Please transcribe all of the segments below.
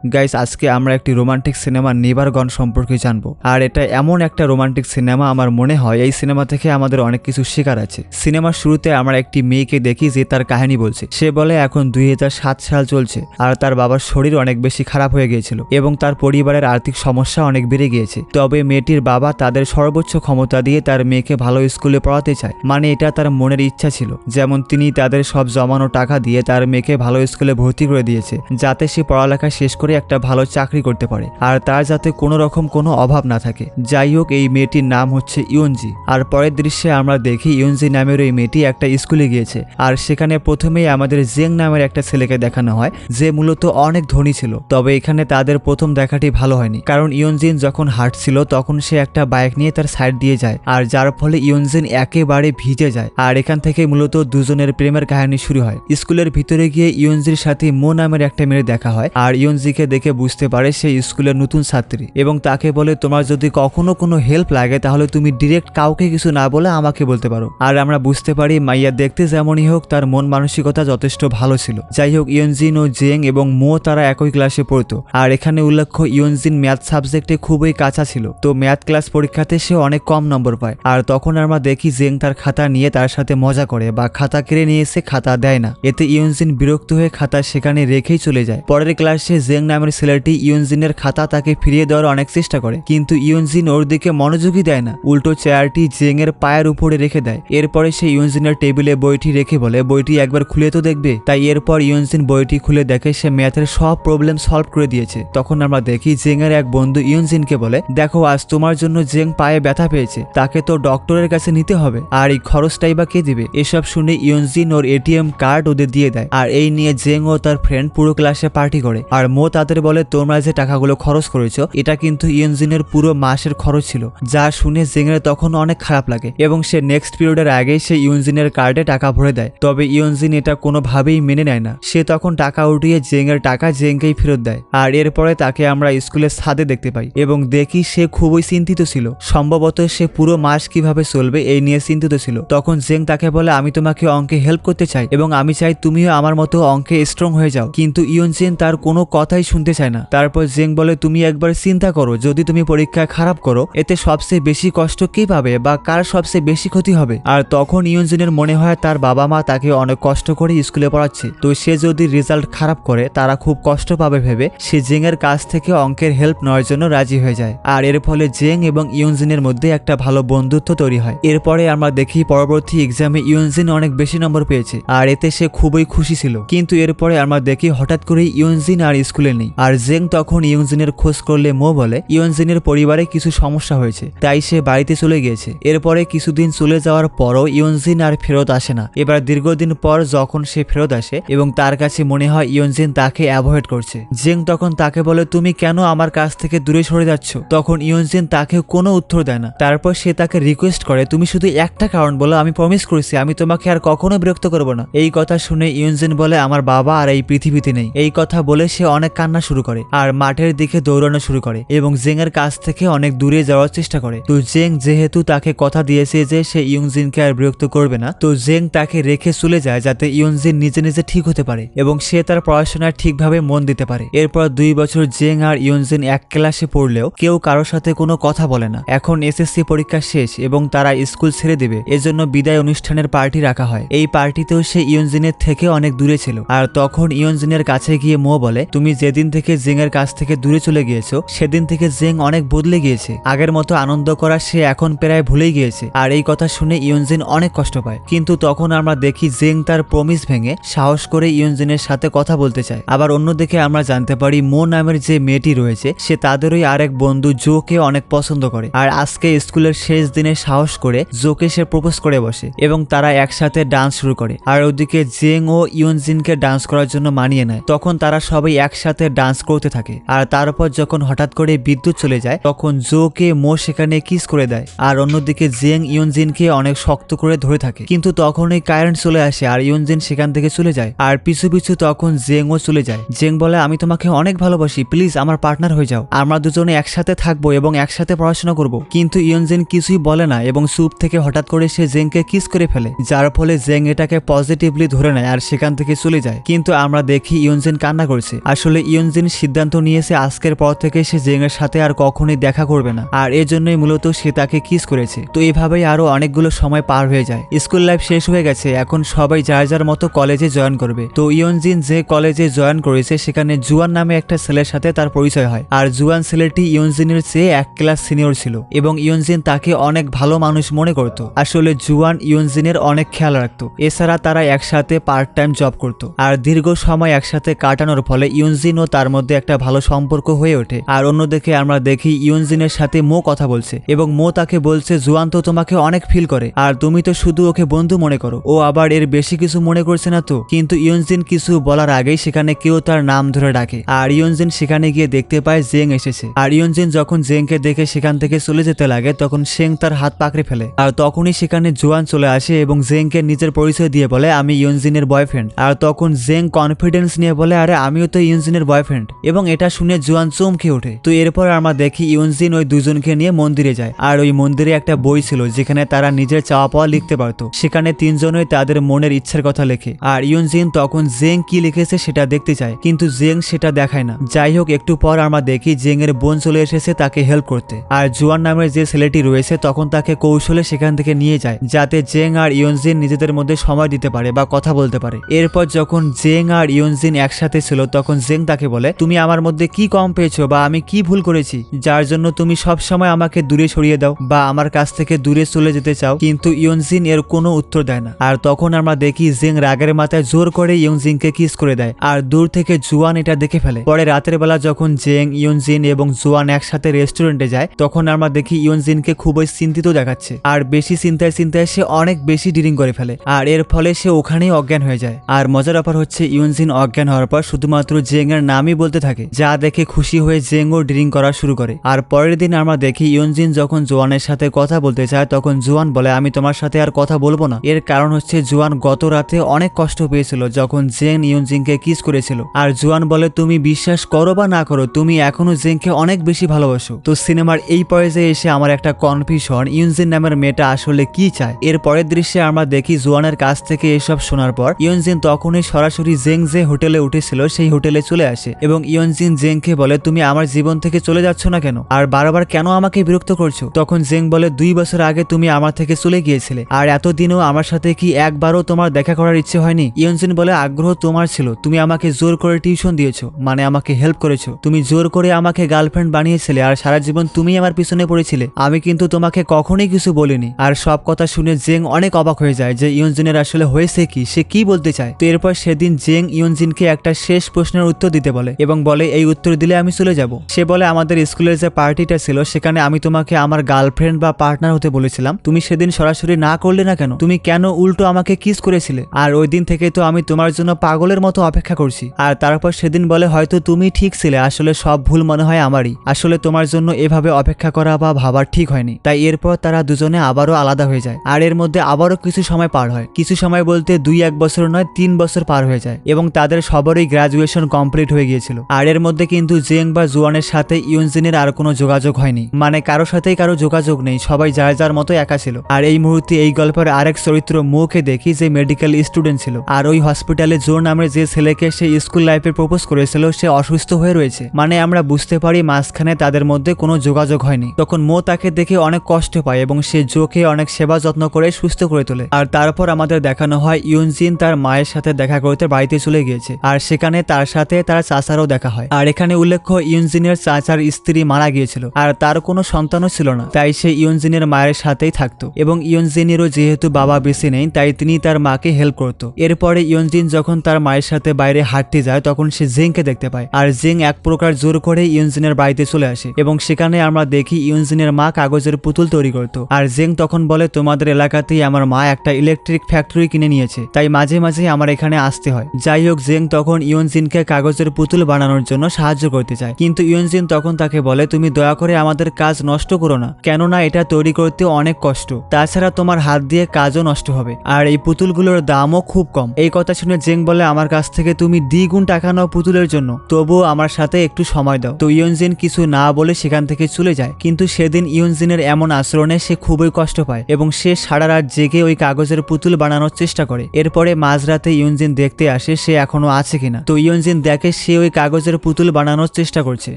Guys আজকে আমরা একটি রোমান্টিক সিনেমা নেভারগন সম্পর্কে জানবো। আর এটা এমন একটা রোমান্টিক সিনেমা, আমার মনে হয় এই সিনেমা থেকে আমাদের অনেক কিছু শেখার আছে। সিনেমার শুরুতে আমরা একটি মেয়েকে দেখি যে তার কাহিনী বলছে। সে বলে এখন 2007 সাল চলছে আর তার বাবার শরীর অনেক বেশি খারাপ হয়ে গিয়েছিল এবং তার পরিবারের আর্থিক সমস্যা অনেক বেড়ে গিয়েছে। তবে মেয়েটির বাবা তাদের সর্বোচ্চ ক্ষমতা দিয়ে তার মেয়েকে ভালো স্কুলে পড়াতে চায়, মানে এটা তার মনের ইচ্ছা ছিল। যেমন তিনি তাদের সব জমানো টাকা দিয়ে তার মেয়েকে ভালো স্কুলে ভর্তি করে দিয়েছে, যাতে সে পড়ালেখা শেষ করে একটা ভালো চাকরি করতে পারে আর তার যাতে কোনো রকম কোনো অভাব না থাকে। যাই হোক, এই মেয়েটির নাম হচ্ছে ইয়নজি। আর পরের দৃশ্যে আমরা দেখি ইয়নজি নামের ওই মেয়েটি একটা স্কুলে গিয়েছে আর সেখানে প্রথমেই আমাদের জেং নামের একটা ছেলেকে দেখানো হয় যে মূলত অনেক ধনী ছিল। তবে এখানে তাদের প্রথম দেখাটি ভালো হয়নি, কারণ ইয়নজিন যখন হাঁটছিল তখন সে একটা বাইক নিয়ে তার সাইড দিয়ে যায় আর যার ফলে ইয়নজিন একেবারে ভিজে যায়। আর এখান থেকে মূলত দুজনের প্রেমের কাহিনী শুরু হয়। স্কুলের ভিতরে গিয়ে ইয়নজির সাথে মো নামের একটা মেয়ে দেখা হয় আর ইয়নজিকে দেখে বুঝতে পারে সে স্কুলের নতুন ছাত্রী এবং তাকে বলে তোমার যদি কখনো কোনো হেল্প লাগে তাহলে তুমি ডিরেক্ট কাউকে কিছু না বলে আমাকে বলতে পারো। আর আমরা বুঝতে পারি মাইয়া দেখতে যেমনই হোক তার মন মানসিকতা যথেষ্ট ভালো ছিল। যাই হোক, ইয়নজিন ও জেং এবং মো তারা একই ক্লাসে পড়তো আর এখানে উল্লেখ্য ইয়নজিন ম্যাথ সাবজেক্টে খুবই কাঁচা ছিল, তো ম্যাথ ক্লাস পরীক্ষাতে সে অনেক কম নম্বর পায়। আর তখন আমরা দেখি জেং তার খাতা নিয়ে তার সাথে মজা করে বা খাতা কেড়ে নিয়ে এসে খাতা দেয় না। এতে ইয়নজিন বিরক্ত হয়ে খাতা সেখানে রেখেই চলে যায়। পরের ক্লাসে জেং নামের ছেলেটি ইয়নজিনের খাতা তাকে ফিরিয়ে দেওয়ার অনেক চেষ্টা করে, কিন্তু ইয়নজিন ওর দিকে মনোযোগই দেয় না, উল্টো চেয়ারটি জেং এর পায়ের উপরে রেখে দেয়। এরপরে সে ইয়নজিনের টেবিলে বইটি রেখে বলে বইটি একবার খুলে তো দেখবে। তাই এরপর ইয়নজিন বইটি খুলে দেখে সে ম্যাথের সব প্রবলেম সলভ করে দিয়েছে। তখন আমরা দেখি জেং এর এক বন্ধু ইয়নজিনকে বলে দেখো আজ তোমার জন্য জেং পায়ে ব্যথা পেয়েছে, তাকে তো ডক্টরের কাছে নিতে হবে আর এই খরচটাই বা কে দিবে। এসব শুনে ইয়নজিন ওর এটিএম কার্ড ওদের দিয়ে দেয় আর এই নিয়ে জেং ও তার ফ্রেন্ড পুরো ক্লাসে পার্টি করে। আর মো তাদের বলে তোমরা যে টাকাগুলো খরচ করেছো এটা কিন্তু ইয়নজিনের পুরো মাসের খরচ ছিল, যা শুনে জেং এর তখন অনেক খারাপ লাগে এবং সে নেক্সট পিরিয়ডের আগে সে ইয়নজিনের কার্ডে টাকা ভরে দেয়। তবে ইয়নজিন এটা কোনোভাবেই মেনে নেয় না, সে তখন টাকা উঠিয়ে জেং এর টাকা জেংকেই ফেরত দেয়। আর এরপরে তাকে আমরা স্কুলের ছাদে দেখতে পাই এবং দেখি সে খুবই চিন্তিত ছিল, সম্ভবত সে পুরো মাস কিভাবে চলবে এই নিয়ে চিন্তিত ছিল। তখন জেং তাকে বলে আমি তোমাকে অঙ্কে হেল্প করতে চাই এবং আমি চাই তুমিও আমার মতো অঙ্কে স্ট্রং হয়ে যাও, কিন্তু ইয়নজিন তার কোনো কথাই শুনতে চায় না। তারপর জেং বলে তুমি একবার চিন্তা করো, যদি তুমি পরীক্ষায় খারাপ করো এতে সবচেয়ে বেশি কষ্ট কে পাবে বা কার সবচেয়ে বেশি ক্ষতি হবে। আর তখন ইয়নজিনের মনে হয় তার বাবা মা তাকে অনেক কষ্ট করে স্কুলে পড়াচ্ছে, তো সে যদি রেজাল্ট খারাপ করে তারা খুব কষ্ট পাবে ভেবে সে জেং এর কাছ থেকে অঙ্কের হেল্প নেওয়ার জন্য রাজি হয়ে যায়। আর এর ফলে জেং এবং ইয়নজিনের মধ্যে একটা ভালো বন্ধুত্ব তৈরি হয়। এরপরে আমরা দেখি পরবর্তী এক্সামে ইয়নজিন অনেক বেশি নম্বর পেয়েছে আর এতে সে খুবই খুশি ছিল, কিন্তু এরপরে আমরা দেখি হঠাৎ করে ইয়নজিন আর স্কুলে নেই। আর জেং তখন ইয়নজিনের খোঁজ করলে মো বলে ইয়নজিনের পরিবারে কিছু সমস্যা হয়েছে তাই সে বাড়িতে চলে গিয়েছে। এরপরে কিছুদিন চলে যাওয়ার পরও ইয়নজিন আর ফেরত আসে না। এবার দীর্ঘদিন পর যখন সে ফেরত আসে এবং তার কাছে মনে হয় ইয়নজিন তাকে অ্যাভয়েড করছে, জেং তখন তাকে বলে তুমি কেন আমার কাছ থেকে দূরে সরে যাচ্ছ। তখন ইয়নজিন তাকে কোনো উত্তর দেয় না। তারপর সে তাকে রিকোয়েস্ট করে তুমি শুধু একটা কারণ বলো, আমি প্রমিস করেছি আমি তোমাকে আর কখনো বিরক্ত করবো না। এই কথা শুনে ইয়নজিন বলে আমার বাবা আর এই পৃথিবীতে নেই। এই কথা বলে সে অনেক কান্না শুরু করে আর মাঠের দিকে দৌড়ানো শুরু করে এবং জেং এর কাছ থেকে অনেক দূরে যাওয়ার চেষ্টা করে। তো জেং যেহেতু তাকে কথা দিয়েছে যে সে ইয়নজিনকে আর বিরক্ত করবে না, তো জেং তাকে রেখে চলে যায় যাতে ইয়নজিন নিজে নিজে ঠিক হতে পারে এবং সে তার পড়াশোনায় ঠিকভাবে মন দিতে পারে। এরপর 2 বছর জেং আর ইয়নজিন এক ক্লাসে পড়লেও কেউ কারোর সাথে কোনো কথা বলে না। এখন এসএসসি পরীক্ষা শেষ এবং তারা স্কুল ছেড়ে দেবে, এজন্য বিদায় অনুষ্ঠানের পার্টি রাখা হয়। এই পার্টিতেও সে ইয়নজিনের থেকে অনেক দূরে ছিল। আর তখন ইয়নজিনের কাছে গিয়ে মো বলে তুমি যেদিন থেকে জেং এর কাছ থেকে দূরে চলে গিয়েছো সেদিন থেকে জেং অনেক বদলে গিয়েছে, আগের মতো আনন্দ করা সে এখন প্রায় ভুলেই গিয়েছে। আর এই কথা শুনে ইয়নজিন অনেক কষ্ট পায়, কিন্তু তখন আমরা দেখি জেং তার প্রমিস ভেঙে সাহস করে ইয়নজিনের সাথে কথা বলতে চায়। আবার অন্যদিকে আমরা জানতে পারি মো নামের যে মেয়েটি রয়েছে সে তাদেরই আরেক বন্ধু জোকে অনেক পছন্দ করে। আর আজকে স্কুলের শেষ দিনে সাহস করে জোকে সে প্রপোজ করে বসে এবং তারা একসাথে ডান্স শুরু করে। আর ওদিকে জেং ও ইয়নজিনকে ডান্স করার জন্য মানিয়ে নেয়। তখন তারা সবাই একসাথে ডান্স করতে থাকে আর তারপর যখন হঠাৎ করে বিদ্যুৎ চলে যায় তখন জোকে মো সেখানে কিস করে দেয়। আর অন্যদিকে জেং ইয়নজিনকে অনেক শক্ত করে ধরে থাকে, কিন্তু তখনই কারেন্ট চলে আসে আর ইয়নজিন সেখান থেকে চলে যায়। আর পিছু পিছু তখন জেংও চলে যায়। জেং বলে আমি তোমাকে অনেক ভালোবাসি, প্লিজ আমার পার্টনার হয়ে যাও, আমরা দুজনে একসাথে থাকবো এবং একসাথে পড়াশোনা করব। কিন্তু ইয়নজিন কিছুই বলে না এবং চুপ থেকে হঠাৎ করে সে জেংকে কিস করে ফেলে, যার ফলে জেং এটাকে পজিটিভলি ধরে নেয় আর সেখান থেকে চলে যায়। কিন্তু আমরা দেখি ইয়নজিন কান্না করছে। আসলে ইয়নজিন সিদ্ধান্ত নিয়েছে আজকের পর থেকে সে জেং এর সাথে আর কখনোই দেখা করবে না, আর এজন্যই মূলত সে তাকে কিস করেছে। তো এভাবেই আরো অনেকগুলো সময় পার হয়ে যায়। স্কুল লাইফ শেষ হয়ে গেছে, এখন সবাই যার যার মতো কলেজে জয়েন করবে। তো ইয়নজিন যে কলেজে জয়েন করেছে সেখানে জুয়ান নামে একটা ছেলের সাথে তার পরিচয় হয়, আর জুয়ান ছেলেটি ইয়নজিনের চেয়ে 1 ক্লাস সিনিয়র ছিল এবং ইয়নজিন তাকে অনেক ভালো মানুষ মনে করত। আসলে জুয়ান ইয়নজিনের অনেক খেয়াল রাখতো। এছাড়া তারা একসাথে পার্ট টাইম জব করত, আর দীর্ঘ সময় একসাথে কাটানোর ফলে ইয়নজিন ও তার মধ্যে একটা ভালো সম্পর্ক হয়ে ওঠে। আর অন্যদিকে আমরা দেখি ইয়নজিনের সাথে মো কথা বলছে এবং মো তাকে বলছে জুয়ান তো তোমাকে অনেক ফিল করে, আর তুমি তো শুধু ওকে বন্ধু মনে করো, ও আবার এর বেশি কিছু মনে করছে না তো। কিন্তু ইয়নজিন কিছু বলার আগেই সেখানে কেউ তার নাম ধরে ডাকে, আর ইয়নজিন সেখানে গিয়ে দেখতে পায় জেং এসেছে। আর ইয়নজিন যখন জেংকে দেখে সেখান থেকে চলে যেতে লাগে তখন সেং তার হাত পাকড়ে ফেলে, আর তখনই সেখানে জুয়ান চলে আসে এবং জেংকে নিজের পরিচয় দিয়ে বলে আমি ইয়নজিনের বয়ফ্রেন্ড। আর তখন জেং কনফিডেন্স নিয়ে বলে আরে আমিও তো ইয়নজিনের বয়ফ্রেন্ড, এবং এটা শুনে জুয়ান চমকে ওঠে। তো এরপর আমরা দেখি ইয়নজিন ওই দুজনকে নিয়ে মন্দিরে যায়, আর ওই মন্দিরে একটা বই ছিল যেখানে তারা নিজের চাওয়া পাওয়া লিখতে পারতো। সেখানে তিনজনই তাদের মনের ইচ্ছার কথা লেখে, আর ইয়নজিন তখন জেং কি লিখেছে সেটা দেখতে চায়, কিন্তু জেং সেটা দেখায় না। যাই হোক, একটু পর আমরা দেখি জেং এর বোন চলে এসেছে তাকে হেল্প করতে, আর জুয়ান নামের যে ছেলেটি রয়েছে তখন তাকে কৌশলে সেখান থেকে নিয়ে যায় যাতে জেং আর ইয়নজিন নিজেদের মধ্যে সময় দিতে পারে বা কথা বলতে পারে। এরপর যখন জেং আর ইয়নজিন একসাথে ছিল তখন জেং তাকে বলে তুমি আমার মধ্যে কি কম পেয়েছো বা আমি কি ভুল করেছি যার জন্য তুমি সব সময় আমাকে দূরে সরিয়ে দাও বা আমার কাছ থেকে দূরে চলে যেতে চাও। কিন্তু ইয়নজিন এর কোনো উত্তর দেয় না, আর তখন আমরা দেখি জেং রাগের মাথায় জোর করে ইয়নজিনকে কিস করে দেয়, আর দূর থেকে জুয়ান এটা দেখে ফেলে। পরে রাতের বেলা যখন জেং, ইয়নজিন এবং জুয়ান একসাথে রেস্টুরেন্টে যায় তখন আমরা দেখি ইয়নজিনকে খুবই চিন্তিত দেখাচ্ছে, আর বেশি চিন্তায় সে অনেক বেশি ড্রিঙ্ক করে ফেলে, আর এর ফলে সে ওখানেই অজ্ঞান হয়ে যায়। আর মজার ব্যাপার হচ্ছে ইয়নজিন অজ্ঞান হওয়ার পর শুধুমাত্র জেং এর নামই বলতে থাকে, যা দেখে খুশি হয়ে জেং ও ড্রিঙ্ক করা শুরু করে। আর পরের দিন আমরা দেখি ইয়নজিন যখন জোয়ানের সাথে কথা বলতে চায় তখন জোয়ান বলে আমি তোমার সাথে আর কথা বলবো না। এর কারণ হচ্ছে জোয়ান গত রাতে অনেক কষ্ট পেয়েছিল যখন জেং ইয়নজিনকে কিস করেছিল, আর জোয়ান বলে তুমি বিশ্বাস করো বা না করো তুমি এখনো জেংকে অনেক বেশি ভালোবাসো। তো সিনেমার এই পর্যায়ে এসে আমার একটা কনফিউশন, ইয়নজিন নামের মেয়েটা আসলে কি চায়। এর পরের দৃশ্যে আমরা দেখি জোয়ানের কাছ থেকে এসব শোনার পর ইয়নজিন তখনই সরাসরি জেং যে হোটেলে উঠেছিল সেই হোটেলে চলে আসে এবং ইয়নজিন জেংকে বলে তুমি আমার জীবন থেকে চলে যাচ্ছ না কেন, আর বারবার কেন আমাকে বিরক্ত করছো। তখন জেং বলে 2 বছর আগে তুমি আমার থেকে চলে গিয়েছিলে, আর এতদিনও আমার সাথে কি একবারও তোমার দেখা করার ইচ্ছে হয়নি। ইয়নজিন বলে আগ্রহ তোমার ছিল, তুমি আমাকে জোর করে টিউশন দিয়েছো, মানে আমাকে হেল্প করেছো, তুমি জোর করে আমাকে গার্লফ্রেন্ড বানিয়েছিলে, আর সারা জীবন তুমি আমার পিছনে পড়েছিলে, আমি কিন্তু তোমাকে কখনোই কিছু বলিনি। আর সব কথা শুনে জেং অনেক অবাক হয়ে যায় যে ইয়নজিনের আসলে হয়েছে কি, সে কি বলতে চায়। তো এরপর সেদিন জেং ইয়নজিনকে একটা শেষ প্রশ্নের উত্তর দিতে বলে এবং বলে এই উত্তর দিলে আমি চলে যাব। সে বলে আমাদের স্কুলের যে পার্টিটা ছিল সেখানে আমি তোমাকে আমার গার্লফ্রেন্ড বা পার্টনার হতে বলেছিলাম, তুমি সেদিন সরাসরি না করলে না কেন, তুমি কেন উল্টো আমাকে কিস করেছিলে, আর ওই দিন থেকে তো আমি তোমার জন্য পাগলের মতো অপেক্ষা করছি। আর তারপর সেদিন বলে হয়তো তুমি ঠিক ছিলে, আসলে সব ভুল মনে হয় আমারই, আসলে তোমার জন্য এভাবে অপেক্ষা করা বা ভাবার ঠিক হয়নি। তাই এরপর তারা দুজনে আবারও আলাদা হয়ে যায়, আর এর মধ্যে আবারও কিছু সময় পার হয়, কিছু সময় বলতে 2-1 বছর নয় 3 বছর পার হয়ে যায় এবং তাদের সবারই গ্রাজুয়েশন কমপ্লিট হয়ে গিয়েছিল। আর এর মধ্যে কিন্তু জেং বা জুয়ানের সাথে ইয়নজিনের আর কোনো যোগাযোগ হয়নি, মানে কারো সাথেই কারো যোগাযোগ নেই, সবাই যার যার মতো একা ছিল। আর এই মুহূর্তে এই গল্পের আরেক চরিত্র মোকে দেখি যে মেডিকেল স্টুডেন্ট ছিল, আর ওই হসপিটালে জো নামের যে ছেলেকে সে স্কুল লাইফে প্রপোজ করেছিল সে অসুস্থ হয়ে রয়েছে, মানে আমরা বুঝতে পারি মাঝখানে তাদের মধ্যে কোনো যোগাযোগ হয়নি। তখন মো তাকে দেখে অনেক কষ্ট পায় এবং সে জোকে অনেক সেবা যত্ন করে সুস্থ করে তোলে। আর তারপর আমাদের দেখানো হয় ইয়নজিন তার মায়ের সাথে দেখা করতে বাড়িতে চলে গিয়েছে, আর সেখানে তার সাথে তার চাচারও দেখা হয়। আর এখানে উল্লেখ্য ইয়নজিনের চাচার স্ত্রী মারা গিয়েছিল আর তার কোনো সন্তানও ছিল না, তাই সে ইয়নজিনের মায়ের সাথেই থাকতো এবং ইয়নজিনেরও যেহেতু বাবা বেঁচে নেই তাই তিনি তার মাকে হেল্প করতো। এরপরে ইয়নজিন যখন তার মায়ের সাথে বাইরে হাঁটতে যায় তখন সে জেংকে দেখতে পায়, আর জেং এক প্রকার জোর করে ইয়নজিনের বাড়িতে চলে আসে এবং সেখানে আমরা দেখি ইয়নজিনের মা কাগজের পুতুল তৈরি করতো। আর জেং তখন বলে তোমাদের এলাকাতেই আমার মা একটা ইলেকট্রিক ফ্যাক্টরি কিনে নিয়েছে, তাই মাঝে মাঝে আমার এখানে আসতে হয়। যাই হোক, জেং তখন ইয়নজিনকে কাগজের পুতুল বানানোর জন্য সাহায্য করতে চায়, কিন্তু ইয়নজিন তখন তাকে বলে তুমি দয়া করে আমাদের কাজ নষ্ট করো না, কেননা এটা তৈরি করতে অনেক কষ্ট, তাছাড়া তোমার হাত দিয়ে কাজও নষ্ট হবে, আর এই পুতুলগুলোর দামও খুব কম। এই কথা শুনে জেং বলে আমার কাছ থেকে তুমি দ্বিগুণ টাকা নাও পুতুলের জন্য, তবুও আমার সাথে একটু সময় দাও। তো ইয়নজিন কিছু না বলে সেখান থেকে চলে যায়, কিন্তু সেদিন ইয়নজিনের এমন আচরণে সে খুবই কষ্ট পায় এবং সে সারা রাত জেগে ওই কাগজের পুতুল বানানোর চেষ্টা করে। এরপরে মাঝরাতে ইয়নজিন দেখতে আসে সে এখনো আছে কিনা, তো ইয়নজিন দেখে সে ওই কাগজের পুতুল বানানোর চেষ্টা করছে,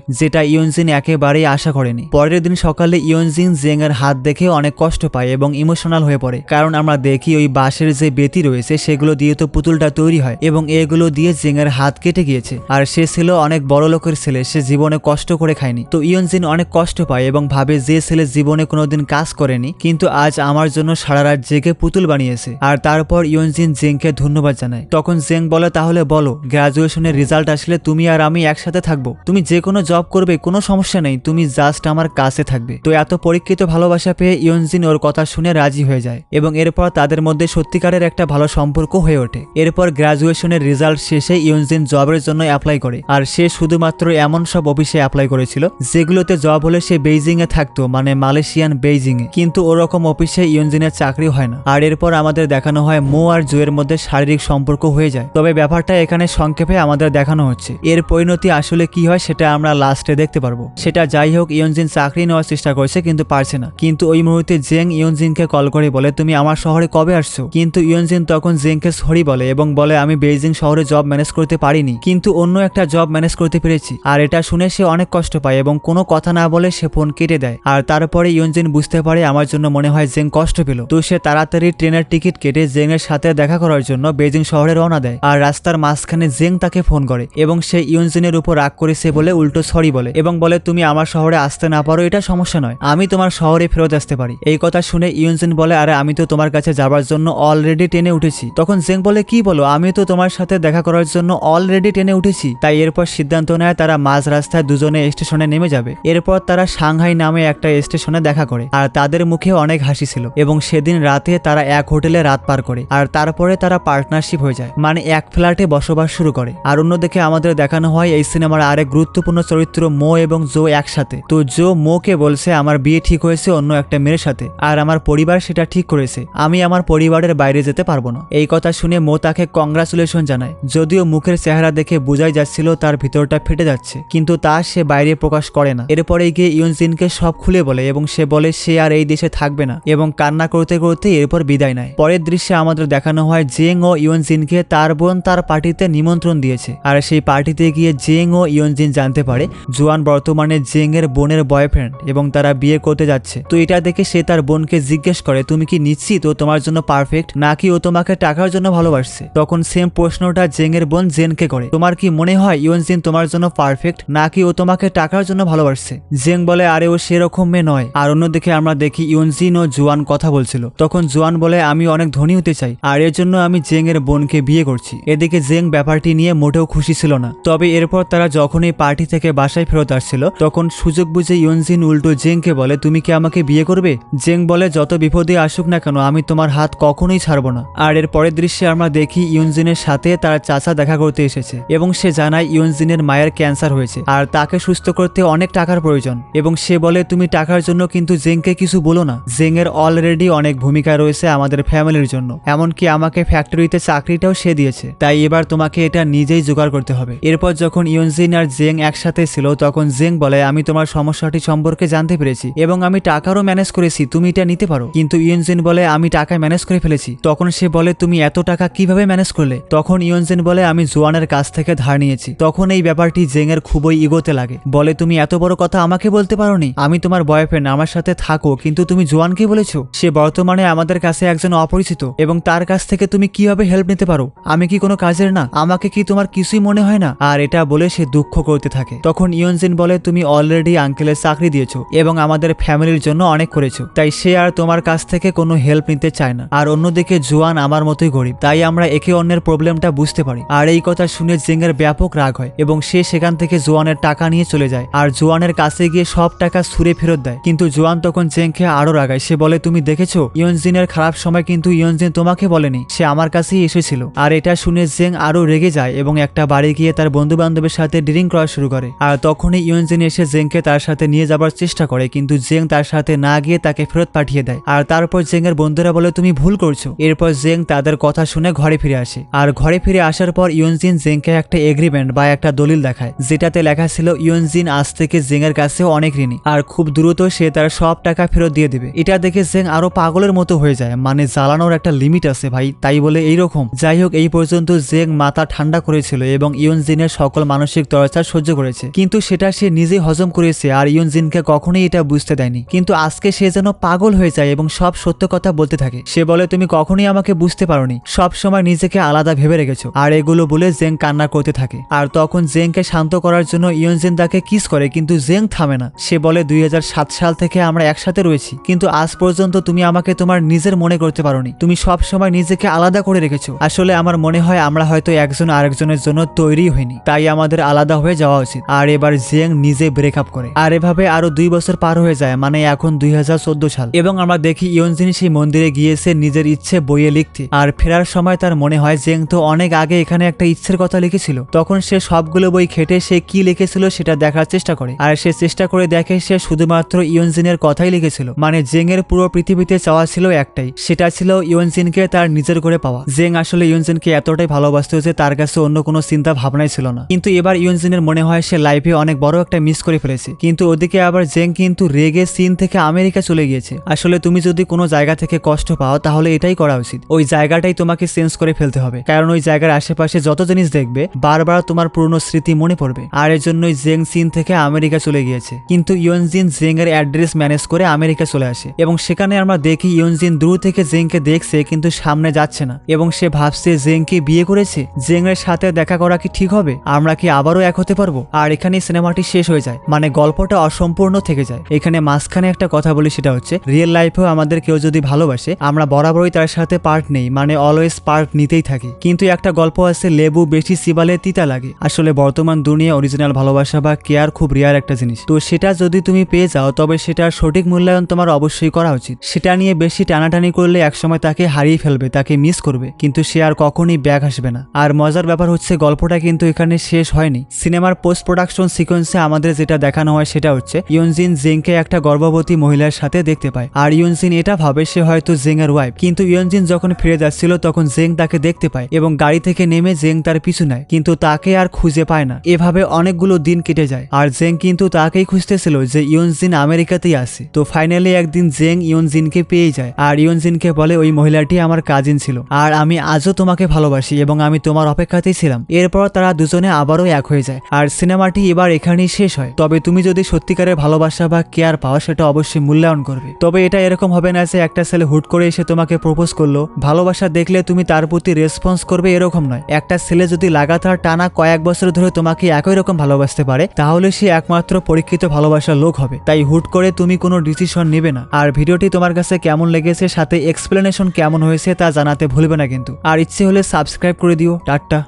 যেটা ইয়নজিন একেবারেই আশা করেনি। পরের দিন সকালে ইয়নজিন জেং এর হাত দেখে অনেক কষ্ট পায় এবং ইমোশনাল হয়ে পড়ে, কারণ আমরা দেখি ওই বাঁশের যে বেতি রয়েছে সেগুলো দিয়ে তো পুতুলটা তৈরি হয় এবং এগুলো দিয়ে জেং এর হাত কেটে গিয়েছে। আর সে ছিল অনেক বড় লোকের ছেলে, সে জীবনে কষ্ট করে খায়নি। তো ইয়নজিন অনেক কষ্ট পায় এবং ভাবে যে ছেলে জীবনে কোনোদিন কাজ করেনি কিন্তু আজ আমার জন্য সারা রাত জেগে পুতুল বানিয়েছে। আর তারপর ইয়নজিন জেংকে ধন্যবাদ জানায়। তখন জেং বলে, তাহলে বলো, গ্রাজুয়েশনের রেজাল্ট আসলে তুমি আর আমি একসাথে থাকবো। তুমি যে কোনো জব করবে, কোনো সমস্যা নেই, তুমি জাস্ট আমার কাছে থাকবে। তো এত পরীক্ষিত ভালোবাসা পেয়ে ইয়নজিন ওর কথা শুনে রাজি হয়ে যায় এবং এরপর তাদের মধ্যে সত্যিকারের একটা ভালো সম্পর্ক হয়ে ওঠে। এরপর গ্রাজুয়েশনের রেজাল্ট শেষে ইয়নজিন জবের জন্য অ্যাপ্লাই করে। আর সে শুধুমাত্র এমন সব অফিসে অ্যাপ্লাই করেছিল যেগুলোতে জব হলে সে বেইজিং এ থাকতো, মানে মালয়েশিয়ান বেইজিং এ। কিন্তু ওরকম অফিসে ইয়নজিনের চাকরি হয় না। আর এরপর আমাদের দেখানো হয় মো আর জোয়ের মধ্যে শারীরিক সম্পর্ক হয়ে যায়। তবে ব্যাপারটা এখানে সংক্ষেপে আমাদের দেখানো হচ্ছে, এর পরিণতি আসলে কি হয় সেটা আমরা লাস্টে দেখতে পারবো। সেটা যাই হোক, ইয়নজিন চাকরি নেওয়ার চেষ্টা করছে কিন্তু পারছে না। কিন্তু ওই মুহূর্তে জেং ইয়নজিনকে কল করে বলে, তুমি আমার শহরে কবে আসছো? কিন্তু ইয়নজিন তখন জেংকে সরি বলে এবং বলে, আমি বেইজিং শহরে জব ম্যানেজ করতে পারিনি, কিন্তু অন্য একটা জব ম্যানেজ করতে পেরেছি। আর এটা শুনে সে অনেক কষ্ট পায় এবং কোনো কথা না বলে সে ফোন কেটে দেয়। আর তারপরে ইয়নজিন বুঝতে পারে আমার জন্য মনে হয় জেং কষ্ট পেল। তো সে তাড়াতাড়ি ট্রেনের টিকিট কেটে জেং এর সাথে দেখা করার জন্য বেইজিং শহরে রওনা দেয়। আর রাস্তার মাঝখানে জেং তাকে ফোন করে এবং সে ইয়নজিনের উপর রাগ করে সে বলে উল্টো সরি বলে এবং বলে, তুমি আমার শহরে আসতে না পারো এটা সমস্যা নয়, আমি তোমার শহরে ফেরত আসতে পারি। এই কথা শুনে ইয়নজিন বলে, আরে আমি তো তোমার কাছে যাবার জন্য অলরেডি ট্রেনে উঠেছি। তখন জেং বলে, কি বলো, আমি তো তোমার সাথে দেখা করার জন্য অলরেডি ট্রেনে উঠেছি। তাই এরপর সিদ্ধান্ত নেয় তারা মাঝ রাস্তায় দুজনে স্টেশনে নেমে যাবে। এরপর তারা সাংহাই নামে একটা স্টেশনে দেখা করে আর তাদের মুখে অনেক হাসি ছিল এবং সেদিন রাতে তারা এক হোটেলে রাত পার করে। আর তারপরে তারা পার্টনারশিপ হয়ে যায়, মানে এক ফ্ল্যাটে বসবাস শুরু করে। আর অন্যদিকে আমাদের দেখানো হয় এই সিনেমার আরেক গুরুত্বপূর্ণ চরিত্র মো এবং জো একসাথে। তো জো মোকে বলছে, আমার বিয়ে ঠিক হয়েছে অন্য একটা মেয়ের সাথে আর আমার পরিবার সেটা ঠিক করেছে, আমি আমার পরিবারের বাইরে যেতে পারবো না। এই কথা শুনে মো তাকে কংগ্রাচুলেশন জানায়, যদিও মুখের চেহারা দেখে বোঝাই যাচ্ছিল তার ভিতরটা ফেটে যাচ্ছে, কিন্তু তা সে বাইরে প্রকাশ করে না। এরপরে গিয়ে ইয়নজিনকে সব খুলে বলে এবং সে বলে সে আর এই দেশে থাকবে না এবং কান্না করতে করতে এরপর বিদায় নেয়। পরের দৃশ্যে আমাদের দেখানো হয় জেং ও ইয়নজিনকে তার বোন তার পার্টিতে নিমন্ত্রণ দিয়েছে। আর সেই পার্টিতে গিয়ে জেং ও ইয়নজিন জানতে পারে জোয়ান বর্তমানে জেং এর বোনের বয়ফ্রেন্ড এবং তারা বিয়ে করতে যাচ্ছে। তো এটা দেখে সে তার বোনকে জিজ্ঞেস করে, তুমি কি নিশ্চিত ও তোমার জন্য পারফেক্ট, নাকি ও তোমাকে টাকার জন্য ভালোবাসছে? তখন সেম প্রশ্নটা জেং এর বোন জেনকে করে, তোমার কি মনে হয় ইয়নজিন তোমার জন্য পারফেক্ট, নাকি ও তোমাকে টাকার জন্য ভালোবাসছে? জেং বলে, আরে ও সেরকম মেয়ে নয়। আর অন্যদিকে আমরা দেখি ইয়নজিন ও জোয়ান কথা বলছিল। তখন জোয়ান বলে, আমি অনেক ধনী হতে চাই আর এর জন্য আমি জেং এর বোনকে বিয়ে করছি। এদিকে জেং ব্যাপারটি নিয়ে মোটেও খুশি ছিল না। তবে এরপর তারা যখনই পার্টি থেকে বাসায় ফেরত আসছিল তখন সুযোগ বুঝে ইয়নজিন উল্টো জেংকে বলে, তুমি কি আমাকে বিয়ে করবে? জেং বলে, যত বিপদে আসুক না কেন আমি তোমার হাত কখনোই ছাড়বো না। আর এর পরের দৃশ্যে আমরা দেখি ইয়নজিনের সাথে তার চাচা দেখা করতে এসেছে এবং সে জানায় ইয়নজিনের মায়ের ক্যান্সার হয়েছে আর তাকে সুস্থ করতে অনেক টাকার প্রয়োজন এবং সে বলে, তুমি টাকার জন্য কিন্তু জেংকে কিছু বলো না। জেং এর অলরেডি অনেক ভূমিকা রয়েছে আমাদের ফ্যামিলির জন্য, এমনকি আমাকে ফ্যাক্টরিতে চাকরিটাও সে দিয়েছে, তাই এবার তোমাকে এটা নিজেই জোগাড় করতে হবে। এরপর যখন ইয়নজিন আর জেং একসাথে ছিল তখন জেং বলে, আমি তোমার সমস্যাটি সম্পর্কে জানতে পেরেছি এবং আমি টাকারও ম্যানেজ করেছি, তুমি এটা নিতে পারো। কিন্তু ইয়নজিন বলে, আমি টাকা ম্যানেজ করে ফেলেছি। তখন সে বলে, তুমি এত টাকা কিভাবে ম্যানেজ করলে? তখন ইয়নজিন বলে, আমি জোয়ানের কাছ থেকে ধার নিয়েছি। তখন এই ব্যাপারটি জেং এর খুবই ইগোতে লাগে, বলে, তুমি এত বড় কথা আমাকে বলতে পারোনি? আমি তোমার বয়ফ্রেন্ড, আমার সাথে থাকো, কিন্তু তুমি জোয়ানকে বলেছো? সে বর্তমানে আমাদের কাছে একজন অপরিচিত এবং তার কাছ থেকে তুমি কিভাবে হেল্প নিতে পারো? আমি কি কোনো কাজের না? আমাকে কি তোমার কিছুই মনে হয় না? আর এটা বলে সে দুঃখ করতে থাকে। তখন ইয়নজিন বলে, তুমি অলরেডি আঙ্কেলের চাকরি দিয়েছো এবং আমাদের ফ্যামিলির জন্য অনেক করেছো, তাই সে আর তোমার কাছ থেকে কোনো হেল্প নিতে চায় না। আর অন্যদিকে জোয়ান আমার মতোই গরিব, তাই আমরা একে অন্যের প্রবলেমটা বুঝতে পারি। আর এই কথা শুনে জেং এর ব্যাপক রাগ হয় এবং সে সেখান থেকে জোয়ানের টাকা নিয়ে চলে যায় আর জোয়ানের কাছে গিয়ে সব টাকা ছুঁড়ে ফেরত দেয়। কিন্তু জোয়ান তখন জেংকে আরো রাগায়, সে বলে, তুমি দেখেছো ইয়নজিনের খারাপ সময় কিন্তু ইয়নজিন তোমাকে বলেনি, সে আমার কাছেই এসেছিল। আর এটা শুনে জেং আরো রেগে যায় এবং একটা বাড়ি গিয়ে তার বন্ধু বান্ধবের সাথে ড্রিঙ্ক করা শুরু করে। আর তখনই ইয়নজিন এসে জেংকে তার সাথে নিয়ে যাবার চেষ্টা করে কিন্তু জেং তার সাথে না গিয়ে তাকে ফেরত পাঠিয়ে দেয়। আর তারপর জেং এর বন্ধুরা বলে, তুমি ভুল করছো। এরপর জেং তাদের কথা শুনে ঘরে ফিরে আসে আর ঘরে ফিরে আসার পর ইয়নজিন জেংকে একটা এগ্রিমেন্ট বা একটা দলিল দেখায় যেটাতে লেখা ছিল ইয়নজিন আজ থেকে জেং এর কাছে অনেক ঋণী আর খুব দ্রুত সে তার সব টাকা ফেরত দিয়ে দেবে। এটা দেখে জেং আরো পাগলের মতো হয়ে যায়, মানে জ্বালানোর একটা লিমিট আছে ভাই, তাই বলে এইরকম। যাই হোক, এই পর্যন্ত জেং মাথা ঠান্ডা করেছিল এবং ইয়নজিনের সকল মানসিক টর্চার সহ্য করেছে, কিন্তু সেটা সে নিজেই হজম করেছে আর ইয়নজিনকে কখনোই এটা বুঝতে দেয়নি। কিন্তু আজকে সে যেন পাগল হয়ে যায় এবং সব সত্য কথা বলতে থাকে। সে বলে, তুমি কখনোই আমাকে বুঝতে পারোনি, সব সময় নিজেকে আলাদা ভেবে রেখেছো। আর এগুলো বলে জেং কান্না করতে থাকে। আর তখন জেংকে শান্ত করার জন্য ইয়নজিন তাকে কিস করে, কিন্তু জেং থামে না। সে বলে, 2007 সাল থেকে আমরা একসাথে রয়েছি, কিন্তু আজ পর্যন্ত তুমি আমাকে তোমার নিজের মনে করতে পারোনি। তুমি সব সময় নিজেকে আলাদা করে রেখেছো। আসলে আমার মনে হয় আমরা হয়তো একজন আরেকজনের জন্য তৈরি হইনি, তাই আমাদের আলাদা হয়ে যাওয়া উচিত। আর এবার জেং নিজে ব্রেকআপ করে। আর এভাবে আরো 2 বছর পার হয়ে যায়, মানে এখন 2014 সাল। এবং আমরা দেখি ইয়নজিন সেই মন্দিরে গিয়েছে নিজের ইচ্ছে বইয়ে লিখতে। আর ফেরার সময় তার মনে হয় জেং তো অনেক আগে এখানে একটা ইচ্ছের কথা লিখেছিল। তখন সে সবগুলো বই ঘেটে সে কি লিখেছিল সেটা দেখার চেষ্টা করে। আর সে চেষ্টা করে দেখে সে শুধুমাত্র ইয়নজিনের কথাই লিখেছিল। মানে জেং এর পুরো পৃথিবীতে চাওয়া ছিল একটাই, সেটা ছিল ইয়নজিনকে তার নিজের করে পাওয়া। জেং আসলে ইয়নজিনকে এতটাই ভালোবাসতো যে তার কাছে অন্য কোনো চিন্তা ভাবনাই ছিল না। কিন্তু এবার ইয়নজিনের মনে হয় সে লাইফে অনেক বড় একটা মিস করে ফেলেছে। কিন্তু ওদিকে আবার জেং কিন্তু রেগে চীন থেকে আমেরিকা চলে গিয়েছে। আসলে তুমি যদি কোনো জায়গা থেকে কষ্ট পাও তাহলে এটাই করা উচিত, ওই জায়গাটাই তোমাকে চেঞ্জ করে ফেলতে হবে। কারণ ওই জায়গার আশেপাশে যত জিনিস দেখবে বারবার তোমার পুরনো স্মৃতি মনে পড়বে। আর এর জন্যই জেং চীন থেকে আমেরিকা চলে গিয়েছে। কিন্তু ইয়নজিন জেং এর অ্যাড্রেস ম্যানেজ করে আমেরিকা চলে আসে এবং সেখানে আমরা দেখি ইয়নজিন দূর থেকে জেংকে দেখছে কিন্তু সামনে যাচ্ছে না এবং সে ভাবছে জেংকে বিয়ে করেছে। জেং এর সাথে দেখা করা কি ঠিক হবে? আমরা কি আবারও এক হতে পারবো? আর এখানে সিনেমাটি শেষ হয়ে যায়, মানে গল্পটা অসম্পূর্ণ থেকে যায়। এখানে মাঝখানে একটা কথা বলি, সেটা হচ্ছে রিয়েল লাইফেও আমাদের কেউ যদি ভালোবাসে আমরা বরাবরই তার সাথে পার্ট নেই, মানে অলওয়েজ পার্ট নিতেই থাকি। কিন্তু একটা গল্প আছে, লেবু বেশি চিবালে তিতা লাগে। আসলে বর্তমান দুনিয়া অরিজিনাল ভালোবাসা বা কেয়ার খুব রেয়ার একটা জিনিস। তো সেটা যদি তুমি পেয়ে যাও তবে সেটার সঠিক মূল্যায়ন তোমার অবশ্যই করা উচিত। সেটা নিয়ে বেশি টানাটানি করলে একসময় তাকে হারিয়ে ফেলবে, তাকে মিস করবে, কিন্তু সে আর কখনই ব্যাক আসবে না। আর মজার ব্যাপার হচ্ছে গল্পটা কিন্তু এখানে শেষ হয়নি। সিনেমার পোস্ট প্রোডাকশন সিকোয়েন্সে আমাদের যেটা দেখানো হয় সেটা হচ্ছে ইয়নজিন জেংকে একটা গর্ভবতী মহিলার সাথে দেখতে পায়। আর ইয়নজিন এটা ভাবে সে হয়তো জেং এর ওয়াইফ। কিন্তু ইয়নজিন যখন ফিরে যাচ্ছিল তখন জেং তাকে দেখতে পায় এবং গাড়ি থেকে নেমে জেং তার পিছু নেয়, কিন্তু তাকে আর খুঁজে পায় না। এভাবে অনেকগুলো দিন কেটে যায় আর জেং কিন্তু তাকেই খুঁজতেছিল যে ইয়নজিন আমেরিকাতেই আছে। তো ফাইনালি একদিন জেং ইয়নজিনকে পেয়ে যায় আর ইয়নজিনকে বলে, ওই মহিলাটি আমার কাজিন ছিল আর আমি আজও তোমাকে ভালোবাসি এবং আমি তোমার অপেক্ষাতেই ছিলাম। এরপর তারা দুজনে আবারও এক হয়ে যায় আর সিনেমাটি এবার এখানেই শেষ হয়। তবে তুমি যদি সত্যিকারের ভালোবাসা বা কেয়ার পাও সেটা অবশ্যই মূল্যায়ন করবে। তবে এটা এরকম হবে না যে একটা ছেলে হুট করে এসে তোমাকে প্রপোজ করলো, ভালোবাসা দেখলে তুমি তার প্রতি রেসপন্স করবে, এরকম নয়। একটা ছেলে যদি লাগাতার টানা কয়েক বছর ধরে তোমাকে একই রকম ভালোবাসতে পারে তাহলে সে একমাত্র পরীক্ষিত ভালোবাসার লোক হবে। তাই হুট করে তুমি কোনো ডিসিশন নেবে না। আর ভিডিওটি তোমার কাছে কেমন লেগেছে, সাথে এক্সপ্লেনেশন কেমন হয়েছে তা জানাতে ভুলবে না কিন্তু। আর ইচ্ছে হলে সাবস্ক্রাইব করে দিও। টাটা।